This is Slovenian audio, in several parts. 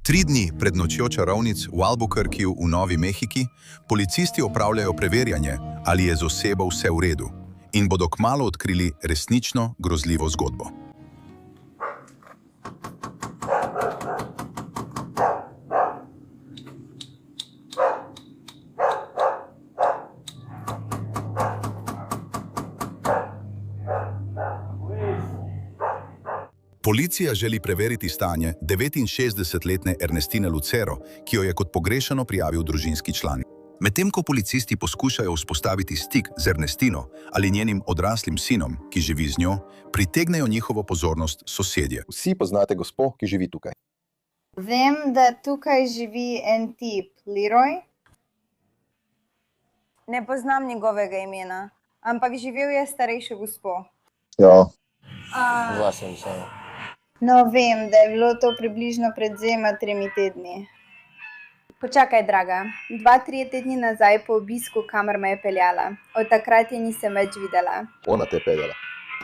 3 dni pred nočjo čarovnic v Albuquerqueju v Novi Mehiki policisti opravljajo preverjanje, ali je z osebo vse v redu in bodo kmalu odkrili resnično grozljivo zgodbo. Policija želi preveriti stanje 69-letne Ernestine Lucero, ki jo je kot pogrešano prijavil družinski član. Medtem ko policisti poskušajo vzpostaviti stik z Ernestino ali njenim odraslim sinom, ki živi z njo, pritegnejo njihovo pozornost sosedje. Vsi poznate gospo, ki živi tukaj. Vem, da tukaj živi en tip, Leroy. Ne poznam njegovega imena, ampak živel je starejšo gospo. Ja, glasen sem. No, vem, da je bilo to približno pred 2-3 tedni. Počakaj, draga. 2-3 tedni nazaj po obisku, kamor me je peljala. Od takrat je nisem več videla. Ona te je peljala.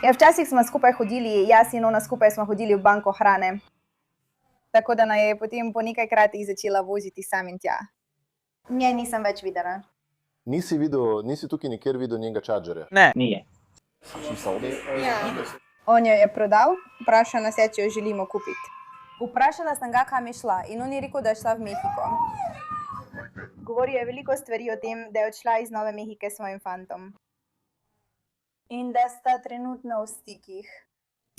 Ja, včasih smo skupaj hodili, jaz in ona skupaj smo hodili v banko hrane. Tako da naj je potem po nekaj kratih začela voziti sam in tja. Nje nisem več videla. Nisi tukaj nikjer videl njega chargerja? Ne, nije. Ja. On jo je prodal, vprašal nas je, če jo želimo kupiti. Vprašala sem ga, kam je šla in on je rekel, da je šla v Mehiko. Govoril je veliko stvari o tem, da je odšla iz Nove Mehike s svojim fantom. In da sta trenutno v stikih.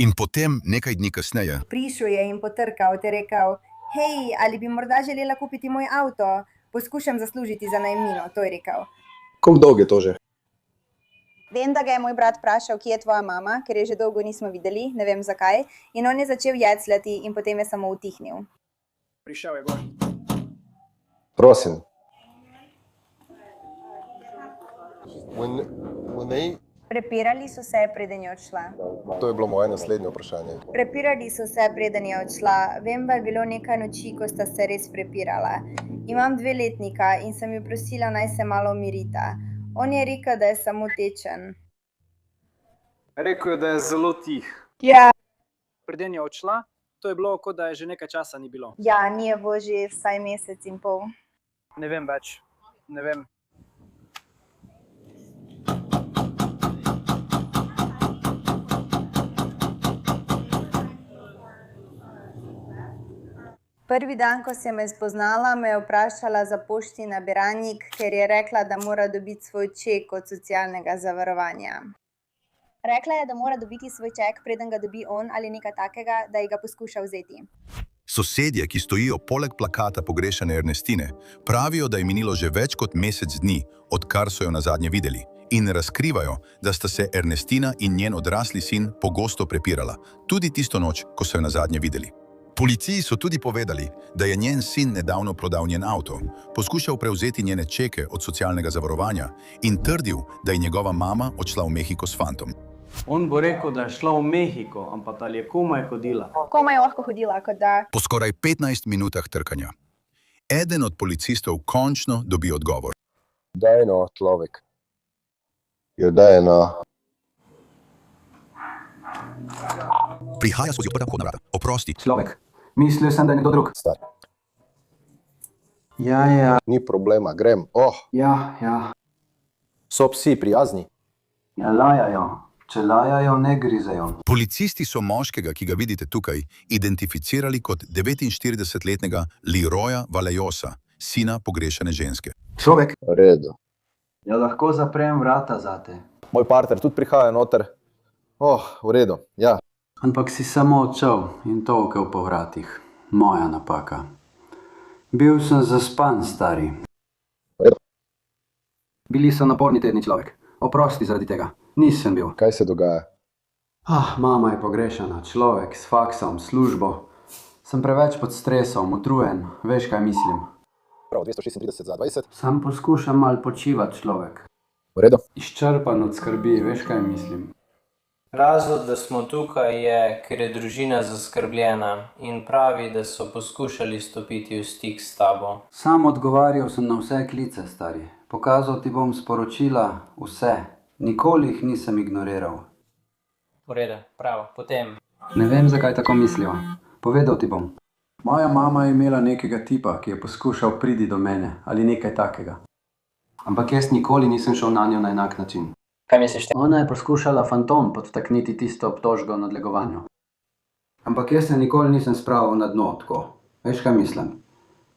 In potem, nekaj dni kasneje, Prišel je in potrkal ter rekel: "Hej, ali bi morda želela kupiti moj avto? Poskušam zaslužiti za najemnino," to je rekel. Koliko dolgo je to že? Vem, da ga je moj brat vprašal, kje je tvoja mama, ker je že dolgo nismo videli, ne vem zakaj, in on je začel jecljati in potem je samo utihnil. Prišel je gor. Prosim. Prepirali so se, preden je odšla. To je bilo moje naslednje vprašanje. Prepirali so se, preden je odšla. Vem, da je bilo nekaj noči, ko sta se res prepirala. Imam 2-letnika in sem ju prosila, naj se malo umirita. On je rekel, da je samo tečen. Rekel je, da je zelo tih. Ja. Preden je odšla, to je bilo, kot da je že nekaj časa ni bilo. Ja, ni je bilo že vsaj mesec in pol. Ne vem več. Ne vem. Prvi dan, ko se me spoznala, me je vprašala za poštni nabiralnik, ker je rekla, da mora dobiti svoj ček od socialnega zavarovanja. Rekla je, da mora dobiti svoj ček, preden ga dobi on ali nekaj takega, da ji ga poskuša vzeti. sosedje, ki stojijo poleg plakata pogrešane Ernestine, pravijo, da je minilo že več kot mesec dni, odkar so jo nazadnje videli, in razkrivajo, da sta se Ernestina in njen odrasli sin pogosto prepirala, tudi tisto noč, ko so jo nazadnje videli. Policiji so tudi povedali, da je njen sin nedavno prodal njen avto, poskušal prevzeti njene čeke od socialnega zavarovanja in trdil, da je njegova mama odšla v Mehiko s fantom. On bo rekel, da je šla v Mehiko, ampak ali je komaj hodila? Komaj je lahko hodila, kot da... Po skoraj 15 minutah trkanja. Eden od policistov končno dobi odgovor. Daj no, človek. Jo, daj no. Prihaja skozi odprta vhodna vrata. Oprosti. Človek. Mislil sem, da je nekdo drug. Star. Ja. Ni problema, grem. Ja. So psi prijazni? Ja, lajajo. Če lajajo, ne grizejo. Policisti so moškega, ki ga vidite tukaj, identificirali kot 49-letnega Leroya Valejosa, sina pogrešane ženske. Človek. V redu. Ja, lahko zaprem vrata zate. Moj partner tudi prihaja noter. V redu, ja. Ampak si samo odšel in tolkel po vratih. Moja napaka. Bil sem zaspan, stari. V redu. Bili so naporni tedni, človek. Oprosti zaradi tega. Nisem bil. Kaj se dogaja? Mama je pogrešana, človek s faksom, službo. Sem preveč pod stresom, utrujen, veš, kaj mislim. Prav, 236 za 20. Sam poskušam malo počivati, človek. V redu. Izčrpan od skrbi, veš, kaj mislim. Razlog, da smo tukaj, je, ker je družina zaskrbljena in pravi, da so poskušali stopiti v stik s tabo. Sam odgovarjal sem na vse klice, stari. Pokazal ti bom sporočila, vse. Nikoli jih nisem ignoriral. V redu, prav, potem. Ne vem, zakaj tako mislijo. Povedal ti bom. Moja mama je imela nekega tipa, ki je poskušal priti do mene, ali nekaj takega. Ampak jaz nikoli nisem šel na njo na enak način. Kaj misliš ti? Ona je poskušala fantom podtakniti tisto obtožbo o nadlegovanju. Ampak jaz se nikoli nisem spravil na dno tako. Veš, kaj mislim?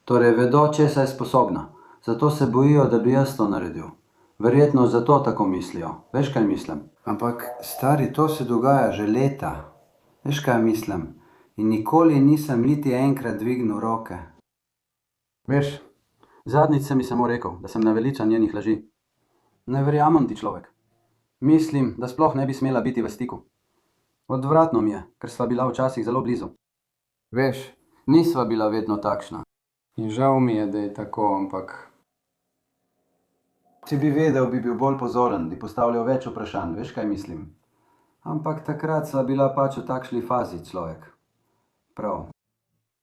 Torej, vedo, česa je sposobna. Zato se bojijo, da bi jaz to naredil. Verjetno zato tako mislijo. Veš, kaj mislim? Ampak, stari, to se dogaja že leta. Veš, kaj mislim? In nikoli nisem niti enkrat dvignil roke. Veš, zadnjič sem mi samo rekel, da sem naveličan njenih laži. Ne verjamem ti, človek. Mislim, da sploh ne bi smela biti v stiku. Odvratno mi je, ker sva bila včasih zelo blizu. Veš, nisva bila vedno takšna. In žal mi je, da je tako, ampak... Če bi vedel, bi bil bolj pozoren, bi postavljal več vprašanj, veš, kaj mislim? Ampak takrat sva bila pač v takšni fazi, človek. Prav.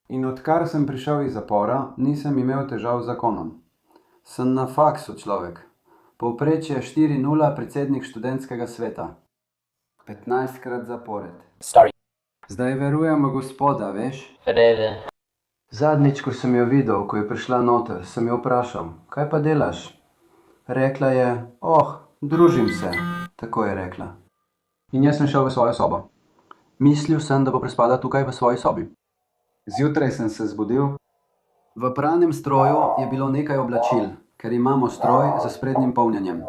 In odkar sem prišel iz zapora, nisem imel težav z zakonom. Sem na faksu, človek. Povprečje 4:0 predsednik študentskega sveta. 15krat zapored. Sorry. Zdaj verujem v Gospoda, veš? Rede. Zadnjič, ko sem jo videl, ko je prišla noter, sem jo vprašal, kaj pa delaš? Rekla je, družim se, tako je rekla. In jaz sem šel v svojo sobo. Mislil sem, da bo prespala tukaj v svoji sobi. Zjutraj sem se zbudil. V pranem stroju je bilo nekaj oblačil, ker imamo stroj za sprednjim polnjenjem.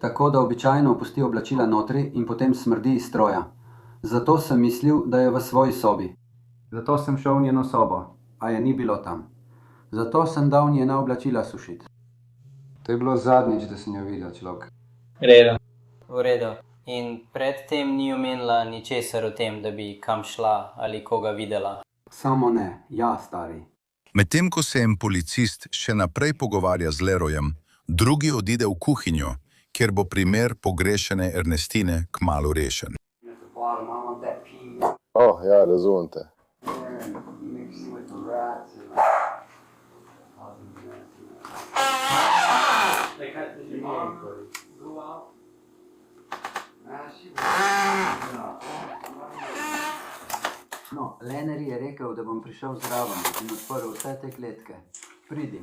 Tako da običajno opusti oblačila notri in potem smrdi iz stroja. Zato sem mislil, da je v svoji sobi. Zato sem šel v njeno sobo, a je ni bilo tam. Zato sem dal njena oblačila sušiti. To je bilo zadnjič, da sem jo videl, človek. V redu. In predtem ni omenila ničesar o tem, da bi kam šla ali koga videla? Samo ne, ja, stari. Medtem ko se en policist še naprej pogovarja z Lerojem, drugi odide v kuhinjo, kjer bo primer pogrešene Ernestine kmalu rešen. Ja, razumem te. No, Leneri je rekel, da bom prišel zraven in odprl vse te kletke. Pridi.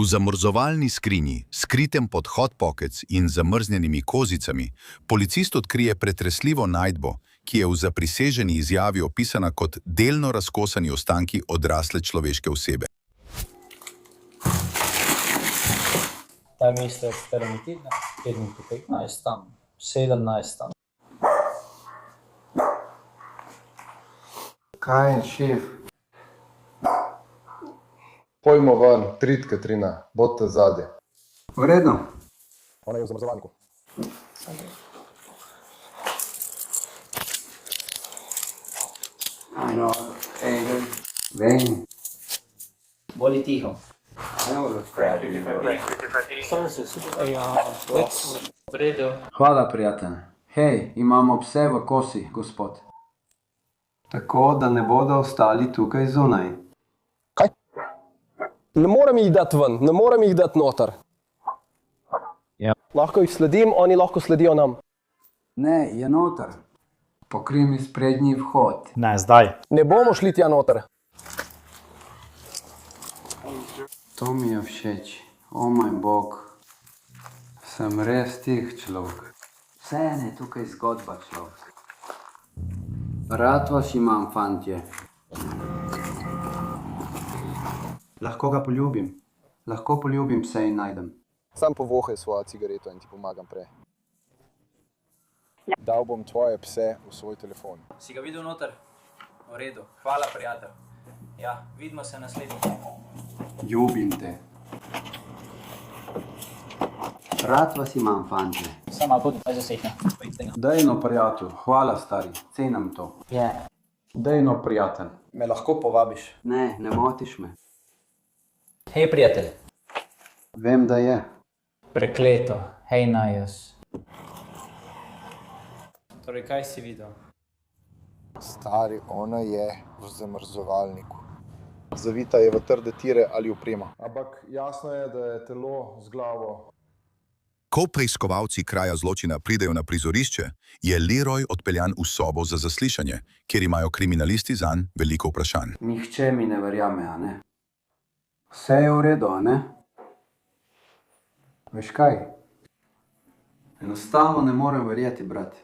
V zamrzovalni skrinji, skritem pod hot pockets in zamrznjenimi kozicami, policist odkrije pretresljivo najdbo, ki je v zapriseženi izjavi opisana kot delno razkosani ostanki odrasle človeške osebe. Ta misli eksperimentirna, 15 tam, 17 tam. Kaj je, šef? Pojmo ven, 3, Katrina, bodite zadaj. V redu. Ona je v zamrzovalniku. Vem. Boli tiho. V redu. Hvala, prijatelj. Hej, imamo pse v kosi, gospod. Tako, da ne bodo ostali tukaj zunaj. Ne morem jih dati ven, ne morem jih dati noter. Ja. Lahko jih sledim, oni lahko sledijo nam. Ne, je noter. Pokrij mi sprednji vhod. Ne, zdaj. Ne bomo šli tja noter. To mi je všeč. O moj bog. Sem res tih človek. Vseeno je tukaj zgodba, človek. Rad vas imam, fantje. Lahko ga poljubim. Lahko poljubim pse in najdem. Sam povohaj svojo cigareto in ti pomagam prej. Dal bom tvoje pse v svoj telefon. Si ga videl noter? V redu. Hvala, prijatelj. Ja, vidimo se naslednjič. Ljubim te. Rad vas imam, fantje. Sama budi, aj zasehne. Dejno, prijatelj. Hvala, stari. Cenim to. Je. Dejno, prijatelj. Me lahko povabiš. Ne, ne motiš me. Hej, prijatelj. Vem, da je. Prekleto. Hej, najos. Torej, kaj si videl? Stari, ona je v zamrzovalniku. Zavita je v trde tire ali oprema. Ampak jasno je, da je telo z glavo. Ko preiskovalci kraja zločina pridejo na prizorišče, je Leroy odpeljan v sobo za zaslišanje, kjer imajo kriminalisti zanj veliko vprašanj. Nihče mi ne verjame, a ne? Vse je v redu, a ne? Veš kaj? Enostavno ne morem verjeti, brat.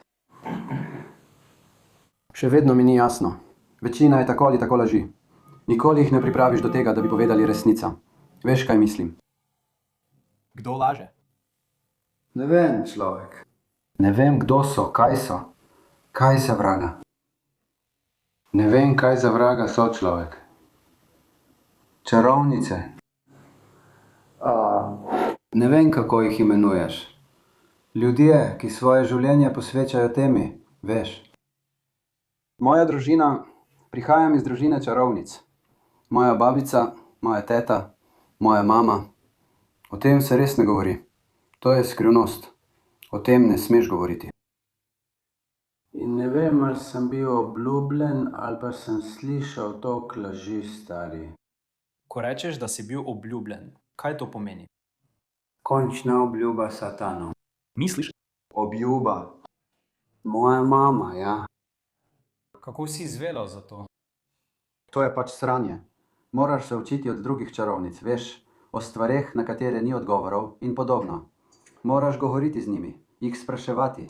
Še vedno mi ni jasno. Večina je tako ali tako laži. Nikoli jih ne pripraviš do tega, da bi povedali resnica. Veš, kaj mislim? Kdo laže? Ne vem, človek. Ne vem, kdo so, kaj so. Kaj za vraga? Ne vem, kaj za vraga so, človek. Čarovnice. Ne vem, kako jih imenuješ. Ljudje, ki svoje življenje posvečajo temi, veš. Moja družina, prihajam iz družine čarovnic. Moja babica, moja teta, moja mama. O tem se res ne govori. To je skrivnost. O tem ne smeš govoriti. In ne vem, ali sem bil obljubljen, ali pa sem slišal toliko laži, stari. Ko rečeš, da si bil obljubljen, kaj to pomeni? Končna obljuba satanu. Misliš? Obljuba. Moja mama, ja. Kako si izvedel za to? To je pač sranje. Moraš se učiti od drugih čarovnic, veš, o stvareh, na katere ni odgovorov in podobno. Moraš govoriti z njimi, jih spraševati.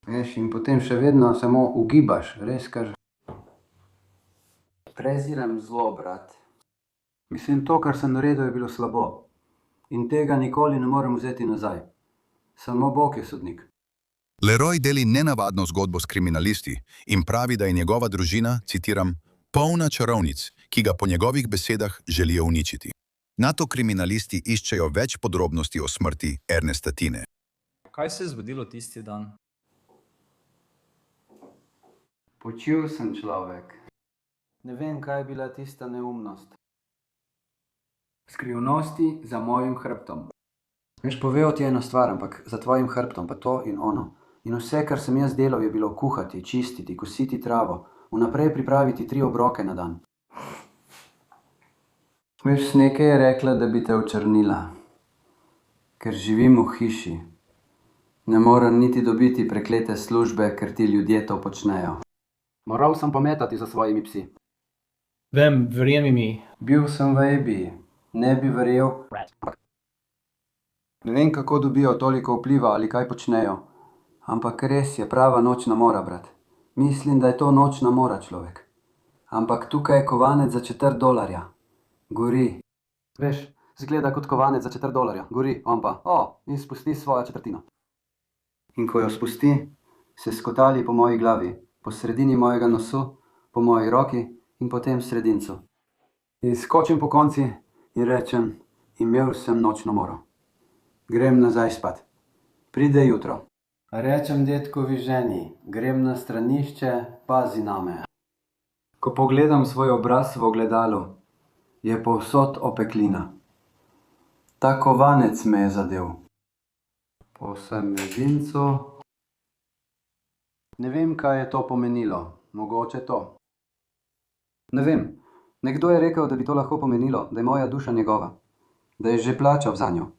Veš, in potem še vedno samo ugibaš, res kaž. Preziram zlo, brat. Mislim, to, kar sem naredil, je bilo slabo. In tega nikoli ne morem vzeti nazaj. Samo Bog je sodnik. Leroy deli nenavadno zgodbo s kriminalisti in pravi, da je njegova družina, citiram, polna čarovnic, ki ga po njegovih besedah želijo uničiti. Nato kriminalisti iščejo več podrobnosti o smrti Ernesta Tine. Kaj se je zgodilo tisti dan? Počil sem, človek. Ne vem, kaj je bila tista neumnost. Skrivnosti za mojim hrbtom. Veš, povedal ti eno stvar, ampak za tvojim hrbtom pa to in ono. In vse, kar sem jaz delal, je bilo kuhati, čistiti, kositi travo, vnaprej pripraviti 3 obroke na dan. Veš, Sneke je rekla, da bi te očrnila. Ker živim v hiši. Ne morem niti dobiti preklete službe, ker ti ljudje to počnejo. Moral sem pometati za svojimi psi. Vem, verjemi mi. Bil sem v Ebiji. Ne bi verjel. Ne vem, kako dobijo toliko vpliva ali kaj počnejo. Ampak res je prava nočna mora, brat. Mislim, da je to nočna mora, človek. Ampak tukaj je kovanec za $4. Gori. Veš, zgleda kot kovanec za $4. Gori, on pa, in spusti svojo četrtino. In ko jo spusti, se skotali po moji glavi, po sredini mojega nosu, po moji roki in potem sredincu. In skočim po konci in rečem, imel sem nočno moro. Grem nazaj spat. Pride jutro. Rečem detkovi ženi, grem na stranišče, pazi name. Ko pogledam svoj obraz v ogledalu, je povsod opeklina. Ta kovanec me je zadel. Po sredincu. Ne vem, kaj je to pomenilo. Mogoče to. Ne vem. Nekdo je rekel, da bi to lahko pomenilo, da je moja duša njegova. Da je že plačal za njo.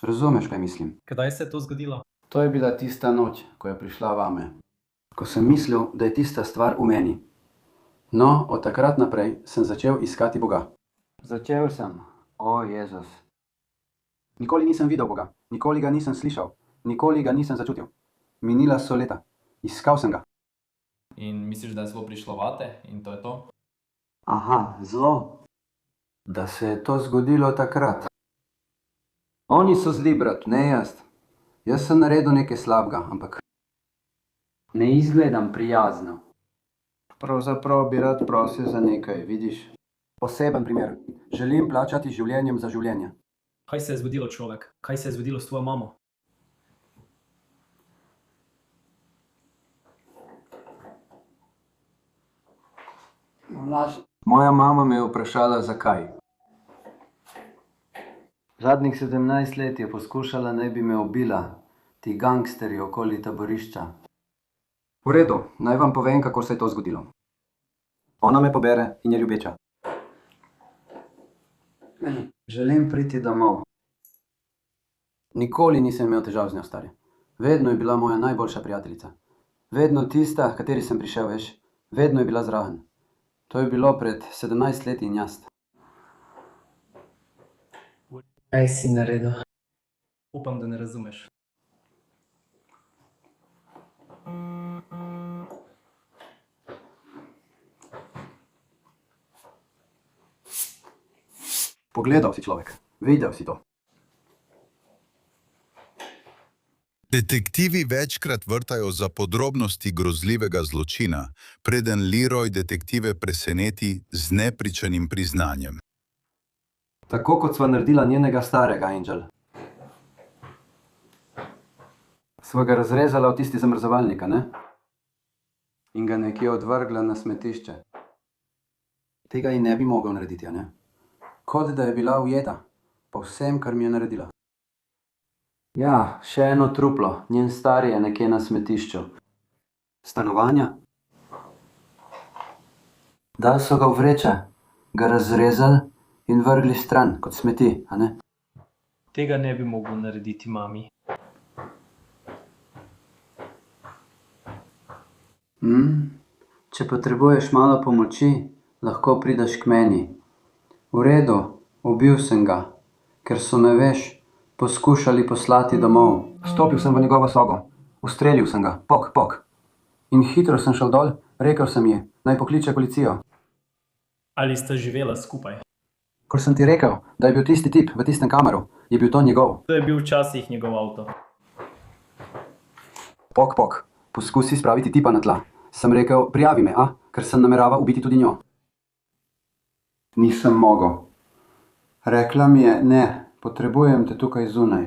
Razumeš, kaj mislim? Kdaj se je to zgodilo? To je bila tista noč, ko je prišla vame. Ko sem mislil, da je tista stvar v meni. No, od takrat naprej sem začel iskati Boga. Začel sem, o Jezus. Nikoli nisem videl Boga, nikoli ga nisem slišal, nikoli ga nisem začutil. Minila so leta, iskal sem ga. In misliš, da je zlo prišlo vate in to je to? Aha, zlo. Da se je to zgodilo takrat. Oni so zli, brat, ne jaz. Jaz sem naredil nekaj slabega, ampak ne izgledam prijazno. Pravzaprav bi rad prosil za nekaj, vidiš? Poseben primer. Želim plačati življenjem za življenje. Kaj se je zgodilo, človek? Kaj se je zgodilo s tvojo mamo? Moja mama me je vprašala, zakaj. Zadnjih 17 let je poskušala, naj bi me ubila, Ti gangsterji okoli taborišča. V redu, naj vam povem, kako se je to zgodilo. Ona me pobere in je ljubeča. Želim priti domov. Nikoli nisem imel težav z njo, stari. Vedno je bila moja najboljša prijateljica. Vedno tista, kateri sem prišel, veš. Vedno je bila zraven. To je bilo pred 17 leti in jaz. Kaj si naredil? Upam, da ne razumeš. Pogledal si človek. Videl si to. Detektivi večkrat vrtajo za podrobnosti grozljivega zločina, preden Leroy detektive preseneti z nepričanim priznanjem. Tako kot sva naredila njenega starega, Angel. Sva ga razrezala v tisti zamrzovalnik, ne? In ga nekje odvrgla na smetišče. Tega ji ne bi mogel narediti, ne? Kot da je bila ujeta po vsem, kar mi je naredila. Ja, še eno truplo. Njen stari je nekje na smetišču. Stanovanja? Dali so ga v vreče, ga razrezali in vrgli stran, kot smeti, a ne? Tega ne bi mogel narediti mami. Če potrebuješ malo pomoči, lahko prideš k meni. V redu, ubil sem ga, ker so me, veš, poskušali poslati domov. Stopil sem v njegovo sobo, ustrelil sem ga, pok, pok. In hitro sem šel dol, rekel sem ji, naj pokliče policijo. Ali sta živela skupaj? Ko sem ti rekel, da je bil tisti tip v tistem kameru, je bil to njegov. To je bil včasih njegov avto. Pok, pok, poskusi spraviti tipa na tla. Sem rekel, prijavi me, ker sem nameraval ubiti tudi njo. Nisem mogel. Rekla mi je, ne, potrebujem te tukaj zunaj.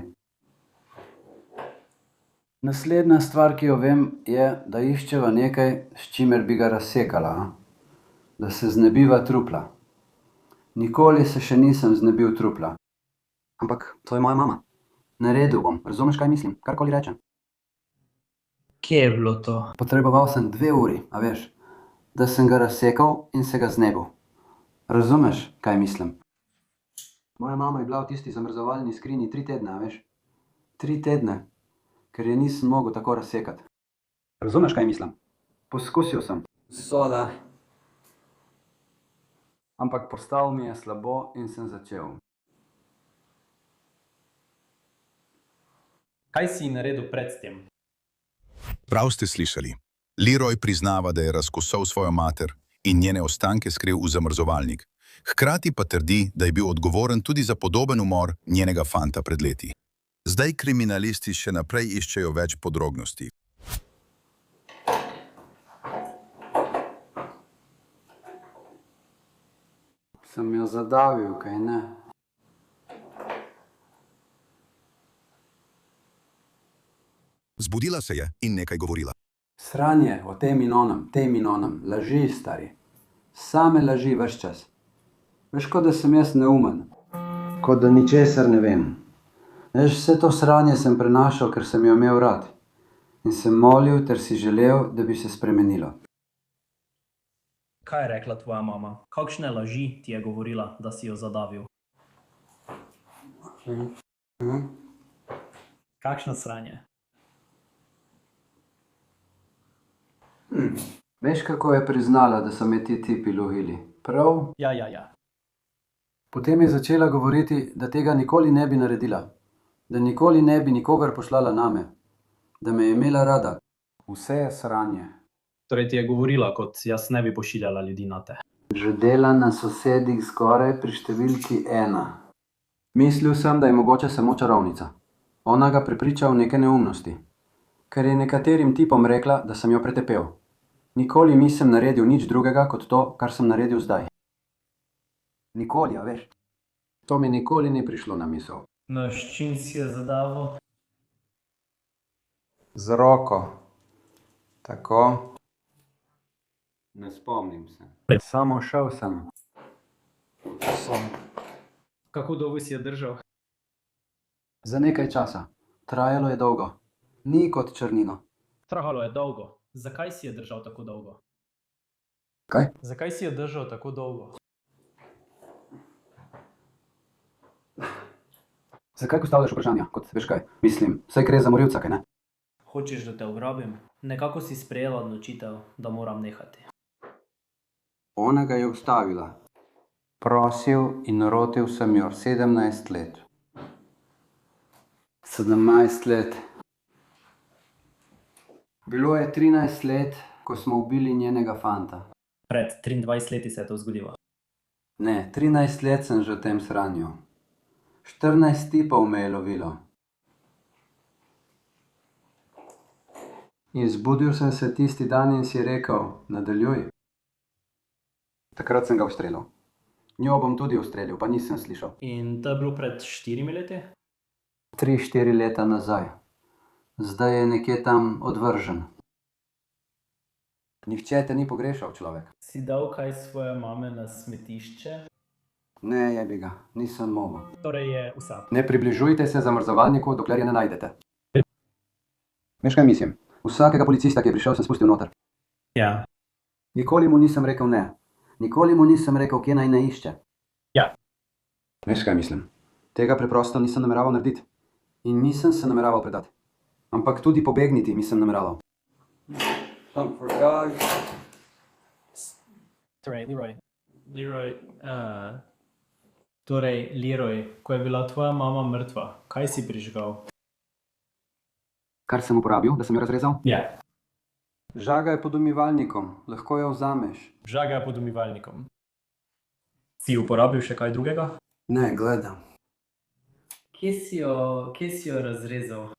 Naslednja stvar, ki jo vem, je, da iščeva nekaj, s čimer bi ga razsekala. Da se znebiva trupla. Nikoli se še nisem znebil trupla. Ampak to je moja mama. Naredil bom, razumeš, kaj mislim? Karkoli rečem. Kje je bilo to? Potreboval sem 2 uri, a veš, da sem ga razsekal in se ga znebil. Razumeš, kaj mislim? Moja mama je bila v tisti zamrzovalni skrinji 3 tedne, a veš? 3 tedne, ker je nisem mogel tako razsekati. Razumeš, kaj mislim? Poskusil sem. Soda. Ampak postalo mi je slabo in sem začel. Kaj si naredil pred tem? Prav ste slišali. Leroy priznava, da je razkosal svojo mater in njene ostanke skril v zamrzovalnik. Hkrati pa trdi, da je bil odgovoren tudi za podoben umor njenega fanta pred leti. Zdaj kriminalisti še naprej iščejo več podrobnosti. Sem jo zadavil, kaj ne? Zbudila se je in nekaj govorila. Sranje o tem in onem, laži, stari. Same laži ves čas. Veš, kot da sem jaz neumen. Kot da ničesar ne vem. Veš, vse to sranje sem prenašal, ker sem jo imel rad. In sem molil ter si želel, da bi se spremenilo. Kaj je rekla tvoja mama? Kakšne laži ti je govorila, da si jo zadavil? Kakšno sranje? Veš, kako je priznala, da so me ti tipi lovili? Prav? Ja. Potem je začela govoriti, da tega nikoli ne bi naredila. Da nikoli ne bi nikogar poslala name. Da me je imela rada. Vse je sranje. Torej ti je govorila, kot jaz ne bi pošiljala ljudi na te. Že dela na sosedih skoraj pri številki 1. Mislil sem, da je mogoče samo čarovnica. Ona ga prepriča v neke neumnosti. Ker je nekaterim tipom rekla, da sem jo pretepel. Nikoli nisem naredil nič drugega kot to, kar sem naredil zdaj. Nikoli, a veš. To mi nikoli ni prišlo na misel. No, s čim si je zadavil? Z roko. Tako. Ne spomnim se. Samo šel sem. Kako dolgo si je držal? Za nekaj časa. Trajalo je dolgo. Ni kot črnino. Trahalo je dolgo. Zakaj si je držal tako dolgo? Kaj? Zakaj si je držal tako dolgo? Zakaj postavljaš vprašanja, kot veš kaj? Mislim, saj gre za morilca, kaj ne? Hočeš, da te ugrabim? Nekako si sprejela odločitev, da moram nehati. Ona ga je ustavila. Prosil in rotil sem jo 17 let. 17 let. Bilo je 13 let, ko smo ubili njenega fanta. Pred 23 leti se je to zgodilo. Ne, 13 let sem že v tem sranju. 14 tipov me je lovilo. In zbudil sem se tisti dan in si rekel, nadaljuj. Takrat sem ga ustrelil. Njo bom tudi ustrelil, pa nisem slišal. In to je bilo pred 4 leti? 3-4 leta nazaj. Zdaj je nekje tam odvržen. Nihče te ni pogrešal, človek. Si dal kaj svoje mame na smetišče? Ne, jebi ga, nisem mogel. Torej je vsa. Ne približujte se zamrzovalniku, dokler je ne najdete. Veš kaj mislim? Vsakega policista, ki je prišel, sem spustil noter. Ja. Nikoli mu nisem rekel ne. Nikoli mu nisem rekel, kje naj ne išče. Ja. Veš kaj mislim? Tega preprosto nisem nameraval narediti. In nisem se nameraval predati. Ampak tudi pobegniti nisem nameraval. Torej, Leroy, ko je bila tvoja mama mrtva, kaj si prižgal? Kar sem uporabil, da sem jo razrezal? Ja. Žaga je pod umivalnikom, lahko jo vzameš. Žaga je pod umivalnikom. Si uporabil še kaj drugega? Ne, gledam. Kje si jo razrezal?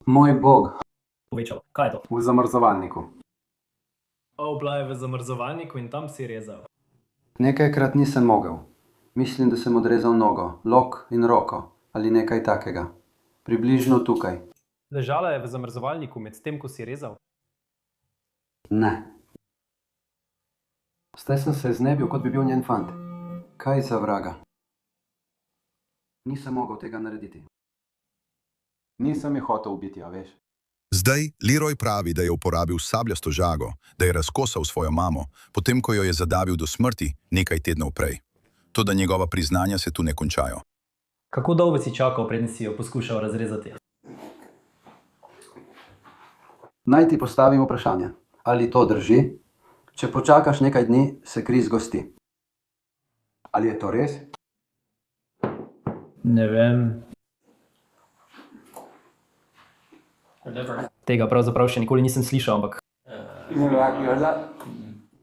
Moj bog. Povečal, kaj je to? V zamrzovalniku. Bila je v zamrzovalniku in tam si rezal. Nekajkrat nisem mogel. Mislim, da sem odrezal nogo, lok in roko ali nekaj takega. Približno tukaj. Ležala je v zamrzovalniku med tem, ko si rezal? Ne. Zdaj sem se znebil, kot bi bil njen fant. Kaj za vraga? Nisem mogel tega narediti. Nisem je hotel ubiti, a veš. Zdaj Leroy pravi, da je uporabil sabljasto žago, da je razkosal svojo mamo, potem ko jo je zadavil do smrti nekaj tednov prej. Toda njegova priznanja se tu ne končajo. Kako dolgo si čakal, preden si jo poskušal razrezati? Naj ti postavim vprašanje. Ali to drži? Če počakaš nekaj dni, se kri zgosti. Ali je to res? Ne vem. Tega pravzaprav še nikoli nisem slišal, ampak...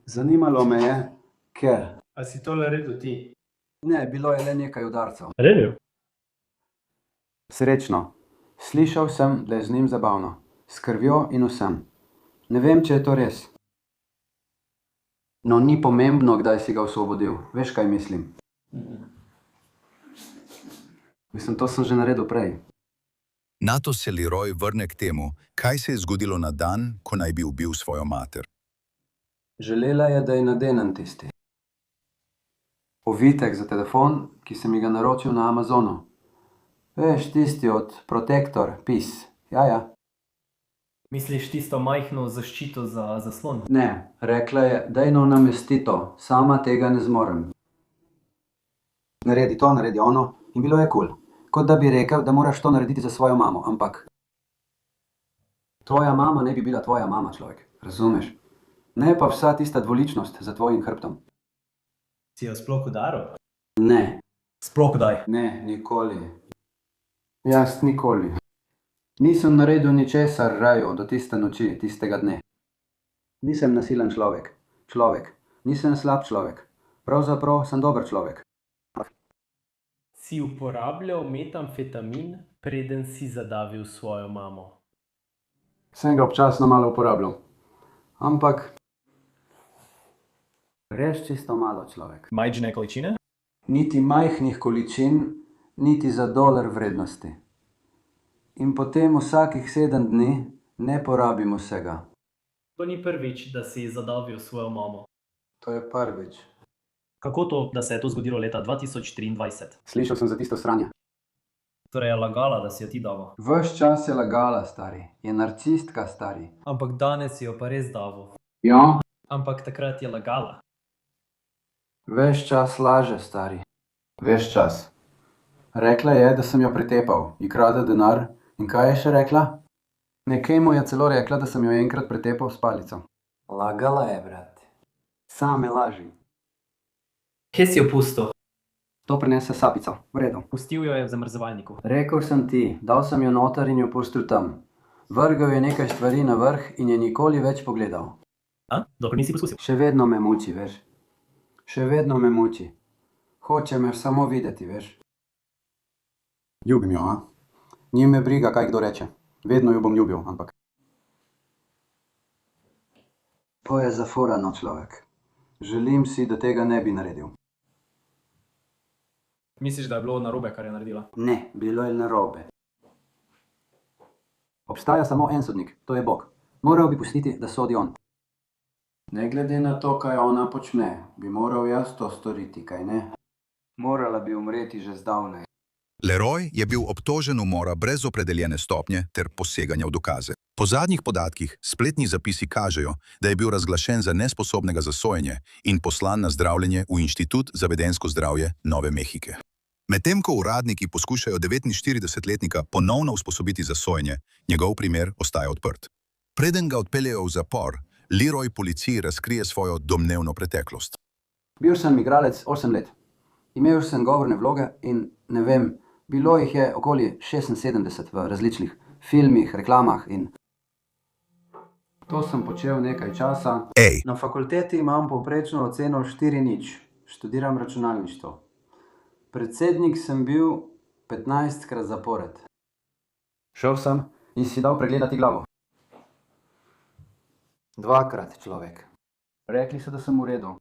Zanimalo me je, ker... A si to naredil ti? Ne, bilo je le nekaj udarcev. Naredil? Srečno. Slišal sem, da je z njim zabavno. S krvjo in vsem. Ne vem, če je to res. No, ni pomembno, kdaj si ga osvobodil. Veš, kaj mislim? Mislim, to sem že naredil prej. Nato se Leroy vrne k temu, kaj se je zgodilo na dan, ko naj bi ubil svojo mater. Želela je, da je nadenem tisti. Ovitek za telefon, ki sem mi ga naročil na Amazonu. Veš, tisti od Protector, PIS. Ja. Misliš tisto majhno zaščito za zaslon? Ne, rekla je, dajno namesti to, sama tega ne zmorem. Naredi to, naredi ono in bilo je kul. Kot da bi rekel, da moraš to narediti za svojo mamo, ampak... Tvoja mama ne bi bila tvoja mama, človek, razumeš? Ne pa vsa tista dvoličnost za tvojim hrbtom. Si jo sploh udaril? Ne. Sploh kdaj? Ne, nikoli. Jaz nikoli. Nisem naredil ničesar raju do tiste noči, tistega dne. Nisem nasilen človek. Nisem slab človek. Pravzaprav sem dober človek. Si uporabljal metamfetamin, preden si zadavil svojo mamo? Sem ga občasno malo uporabljal. Ampak... Res čisto malo, človek. Majhne količine? Niti majhnih količin, niti za $1 vrednosti. In potem vsakih 7 dni ne porabim vsega. To ni prvič, da si zadavil svojo mamo. To je prvič. Kako to, da se je to zgodilo leta 2023? Slišal sem za tisto sranje. Torej je lagala, da si jo ti davo. Ves čas je lagala, stari. Je narcistka, stari. Ampak danes si jo pa res davo. Ja? Ampak takrat je lagala. Ves čas laže, stari. Ves čas. Rekla je, da sem jo pretepal, ji krade denar. In kaj je še rekla? Nekaj mu je celo rekla, da sem jo enkrat pretepal s palico. Lagala je, brat. Same laži. Kje si jo pustil? To prinese sapico. V redu. Pustil jo je v zamrzovalniku. Rekel sem ti, dal sem jo noter in jo pustil tam. Vrgal je nekaj stvari na vrh in je nikoli več pogledal. A? Dokler nisi poskusil? Še vedno me muči, veš. Še vedno me muči. Hoče me samo videti, veš. Ljubim jo, a? Ni me briga, kaj kdo reče. Vedno jo bom ljubil, ampak... To je zafurano, človek. Želim si, da tega ne bi naredil. Misliš, da je bilo narobe, kar je naredila? Ne, bilo je narobe. Obstaja samo en sodnik, to je Bog. Moral bi pustiti, da sodi on. Ne glede na to, kaj ona počne, bi moral jaz to storiti, kaj ne? Morala bi umreti že zdavnaj. Leroy je bil obtožen umora brez opredeljene stopnje ter poseganja v dokaze. Po zadnjih podatkih spletni zapisi kažejo, da je bil razglašen za nesposobnega za sojenje in poslan na zdravljenje v Inštitut za vedenjsko zdravje Nove Mehike. Medtem ko uradniki poskušajo 49-letnika ponovno usposobiti za sojenje, njegov primer ostaja odprt. Preden ga odpeljejo v zapor, Leroy policiji razkrije svojo domnevno preteklost. Bil sem igralec 8 let. Imel sem govorne vloge in, ne vem, bilo jih je okoli 76 v različnih filmih, reklamah in... To sem počel nekaj časa. Ej! Na fakulteti imam povprečno oceno 4:0. Študiram računalništvo. Predsednik sem bil 15krat zapored. Šel sem in si dal pregledati glavo. 2krat, človek. Rekli so, da sem v redu.